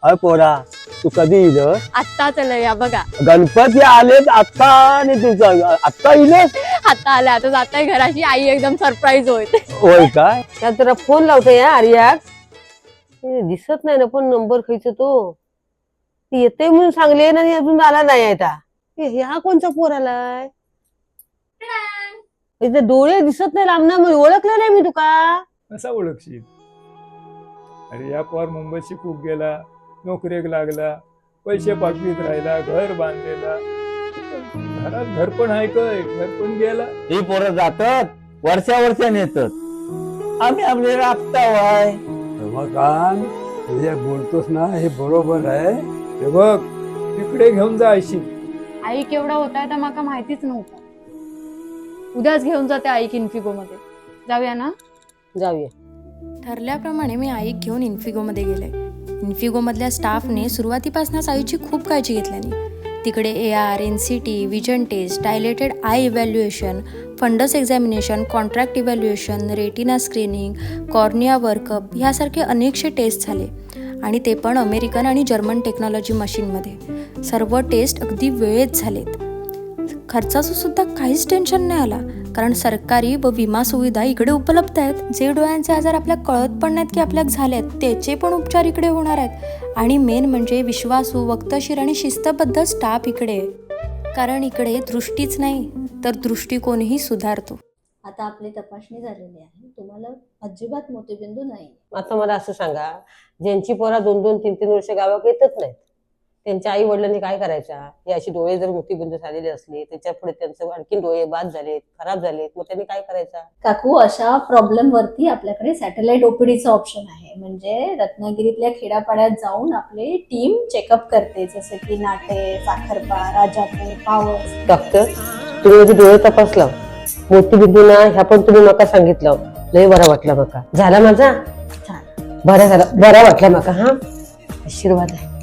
अय पोरा तू कधी येईल आता चला या बघा, गणपती आलेत आता आणि तुझं आता येईल आता आल्या आता जाताय घराशी. आई एकदम सरप्राईज होईल. होय काय त्या जरा फोन लावते या आर्याक. दिसत नाही ना पण नंबर खायचं तो. ती येते म्हणून सांगले ना अजून आला नाही आता. हा कोणचा पोर आलाय? इथे डोळे दिसत नाही लांबना मग ओळखलं नाही मी तुका. कसा ओळखशील? अरे या पोर मुंबईत खूप गेला, नोकरीक लागला, पैसे पाठवीत राहिला, घर बांधलेला, घरात घर पण आहे काय, घर पण गेला. ही पोरं जातात वर्षाने येतात. आम्ही आपले राबता वाय रमाकांत तुझे बोलतोस ना हे बरोबर आहे. हे बघ तिकडे घेऊन जा आयशी. आई केवढा होताय तर माका माहितीच नव्हतं. उद्याच घेऊन जाते आईक इन्फिगो मध्ये. जाऊया ना? जाऊया. ठरल्याप्रमाणे मी आईक घेऊन इन्फिगोमध्ये गेले. इन्फिगोमधल्या स्टाफने सुरुवातीपासूनच आईची खूप काळजी घेतल्याने. तिकडे AR, NCT, vision test, dilated eye evaluation, fundus examination, contract evaluation, retina screening, cornea workup ह्यासारखे अनेकशे टेस्ट झाले आणि ते पण अमेरिकन आणि जर्मन टेक्नॉलॉजी मशीनमध्ये. सर्व टेस्ट अगदी वेळेत झालेत. खर्चाचं सुद्धा काहीच टेन्शन नाही आला कारण सरकारी व विमा सुविधा इकडे उपलब्ध आहेत. जे डोळ्यांचे आजार आपल्याला कळत पण नाहीत की आपल्याला झालेत त्याचे पण उपचार इकडे होणार आहेत. आणि मेन म्हणजे विश्वासू, वक्तशीर आणि शिस्तबद्ध स्टाफ इकडे आहे. कारण इकडे दृष्टीच नाही तर दृष्टिकोनही सुधारतो. आता आपली तपासणी झालेली आहे, तुम्हाला अजिबात मोतीबिंदू नाही. आता मला असं सांगा, ज्यांची पोरा 2-2, 3-3 वर्ष गावात येतच नाहीत त्यांच्या आई वडिलांनी काय करायचा? हे अशी डोळे जर मोतीबिंद झालेले असले त्याच्या पुढे त्यांचे आणखी डोळे बाद झालेत, खराब झालेत, मग त्यांनी काय करायचा? काकू, अशा प्रॉब्लेम वरती आपल्याकडे सॅटेलाइट ओपीडीचं ऑप्शन आहे. म्हणजे रत्नागिरीतल्या खेड्यापाड्यात जाऊन आपली टीम चेकअप करते, जसं की नाटे, साखरपा, राजापूर, पावस. डॉक्टर तुम्ही माझे डोळे तपासला, मोतीबिंदू ना ह्या पण तुम्ही मला सांगितलं. लय बरा वाटला मका. झाला माझा? बरा झाला, बरा वाटला मका. हा आशीर्वाद आहे.